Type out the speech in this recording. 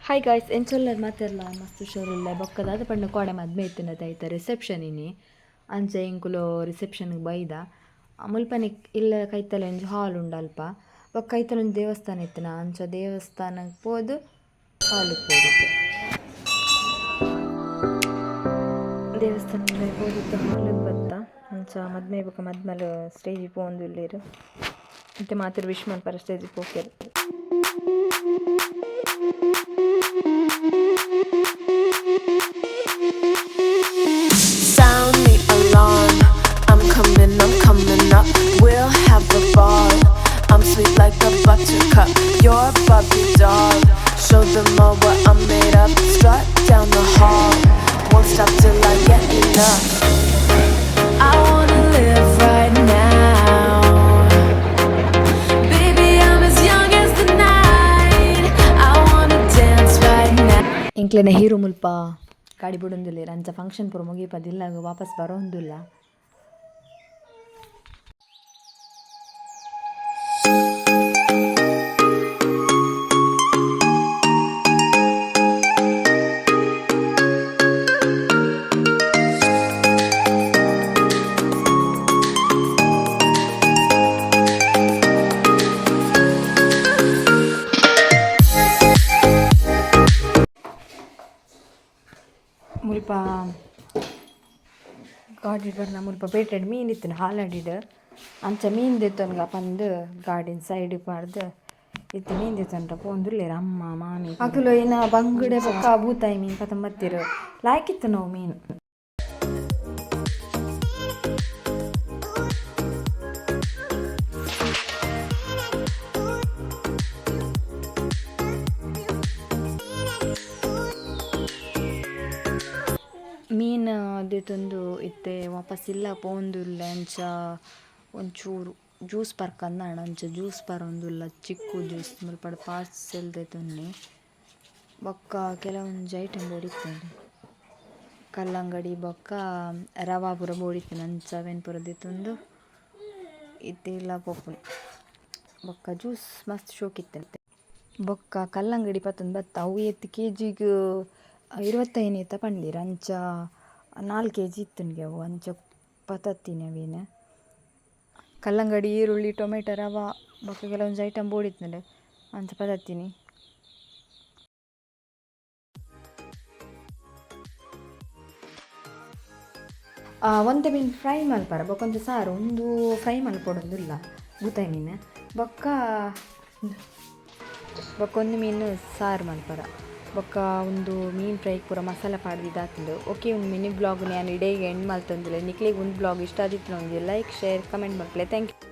Hi guys ಎಂಚೊಲ್ಲರ್ ಮಾತೆರ್ಲ ಮಸ್ತ್ ಹುಷಾರಿಲ್ಲ ಬೊಕ್ಕದಾದ ಪಂಡ ಕೋಡೆ ಮದ್ಮೆ ಇತ್ತಿನದ ಐತ ರಿಸೆಪ್ಷನ್ ಇನಿ ಅಂಚ ಇಂಕುಲು ರಿಸೆಪ್ಷನ್ಗೆ ಬೈದ ಮುಲ್ಪನಿಕ್ ಇಲ್ಲ ಕೈತಲೆ ಒಂಜಿ ಹಾಲ್ ಉಂಡು ಅಲ್ಪ ಬೊಕ್ಕ ಕೈತಲೆ ಒಂಜಿ ದೇವಸ್ಥಾನ ಇತ್ತಿನ ಅಂಚ ದೇವಸ್ಥಾನಕ್ಕೆ ಪೋದು ಹಾಲಿಗೆ ಪೋದಿತ್ತು ದೇವಸ್ಥಾನದ ಪೋದಿತ್ತು ಹಾಲಿಗೆ ಬತ್ತ ಅಂಚ ಮದ್ಮೆ ಬೊಕ್ಕ ಮದ್ಮಲು ಸ್ಟೇಜಿಗೆ ಪೋಂದುಲ್ಲೆರ್ ಮತ್ತೆ ಮಾತ್ರ wish ಮಲ್ಪರ ಸ್ಟೇಜಿಗೆ ಪೋಕೆರ್. Sound the alarm. I'm coming up. We'll have a ball. I'm sweet like a buttercup. You're a Barbie doll. Show them all what I'm made of. Strut down the hall. Won't stop till I get enough. I wanna live right now. Baby, I'm as young as the night. I wanna dance right now. ಇಂಕ್ಲೆನ hero ಮುಲ್ಪ ಗಾಡಿ ಬಿಡೊಂದುಲ್ಲೆರ್ ಅಂಚ function ಪೂರ ಮುಗಿಪದಿಲ್ಲ ವಾಪಸ್ ಬರೋಂದುಲ್ಲ. ಮುಲ್ಪ ಗಾಡಿ ಬರ್ನ ಮುಲ್ಪ ಬೇಟೆಡ್ ಮೀನು ಇತ್ತಿನ ಹಾಲಡಿಡ್ ಅಂಚ ಮೀನು ದೆತ್ತೊನ್ಗ ಪಂದು ಗಾಡಿನ ಸೈಡ್ ಪಾರ್ದು ಇತ್ತು ಮೀನು ದೆತ್ತೊಂಡ್ರ ಪೋಂದುಲ್ಲೆರ್ ಅಮ್ಮ ಮಾಮಿ ಅಕುಲು ಏನ ಬಂಗುಡೆ ಬೊಕ್ಕ ಬೂತಾಯಿ ಮೀನು ಪತಂಬತ್ತಿರ್ ಲಾಯ್ಕಿತ್ತು ನಾವು ಮೀನು. ಮೀನು ದೆತೊಂದು ಇತ್ತೆ ವಾಪಸ್ ಇಲ್ಲ ಪೋಂದುಲ್ಲ ಅಂಚ ಒಂಚೂರು ಜ್ಯೂಸ್ ಪರ್ಕಂದಾಂಡ ಅಂಚ ಜ್ಯೂಸ್ ಪರೊಂದುಲ್ಲ ಚಿಕ್ಕು ಜ್ಯೂಸ್ ಮುಲ್ಪಡ ಪಾರ್ಸೆಲ್ ದೆತೊನ್ನಿ ಬೊಕ್ಕ ಕೆಲವೊಂಜಿ ಐಟಮ್ ಬೋಡಿತ್ತೇನೆ ಕಲ್ಲಂಗಡಿ ಬೊಕ್ಕ ರವಾ ಪೂರ ಬೋಡಿತ್ತೇನೆ ಅಂಚ ಅವೆನ್ ಪೂರ ದೆತೊಂದು ಇತ್ತೆಲ್ಲ ಪೋಪುನು ಬೊಕ್ಕ ಜ್ಯೂಸ್ ಮಸ್ತ್ ಶೋಕಿತ್ತಂತೆ ಬೊಕ್ಕ ಕಲ್ಲಂಗಡಿ ಪತ್ತೊಂದು ಬತ್ತ ಅವು ಎತ್ತು ಕೆಜಿಗೆ 25 ಏತ ಪಂಡ್ಲಿರ ಅಂಚ 4 kg ಇತ್ತನ್ಗೆ ಅವು ಅಂಚ ಪತತ್ತಿನಿ ಅವೇನು ಕಲ್ಲಂಗಡಿ ಈರುಳ್ಳಿ ಟೊಮೆಟೊ ರವ ಬೊಕ್ಕ ಕೆಲವೊಂದು ಐಟಮ್ ಬೋಡಿತ್ತಂಡೆ ಅಂಚ ಪತತ್ತಿನಿ. ಒಂತೆ ಮೀನು ಫ್ರೈ ಮಲ್ಪರ ಬೊಕ್ಕೊಂದು ಸಾರು ಒಂದು ಫ್ರೈ ಮಲ್ಪೊಡೊಂದುಲ್ಲ ಬೂತಾಯಿ ಮೀನು ಬೊಕ್ಕೊಂದು ಮೀನು ಸಾರು ಮಲ್ಪರ ಬೊಕ್ಕ ಒಂದು ಮೀನು ಫ್ರೈ ಪೂರ ಮಸಾಲ ಪಾಡ್ದಿದ್ದಾತುಂಡು. ಓಕೆ ಒಂದು ಮಿನಿ ಬ್ಲಾಗ್ ನಾನು ಇಡೀಗೆ ಎಂಡ್ ಮಲ್ತೊಂದಿಲ್ಲ ನಿಕ್ಲಿಗೆ ಒಂದು ಬ್ಲಾಗ್ ಇಷ್ಟ ಆದಿತ್ತು ಒಂದು ಲೈಕ್ ಶೇರ್ ಕಮೆಂಟ್ ಮಲ್ಪಲೆ ಥ್ಯಾಂಕ್ ಯು.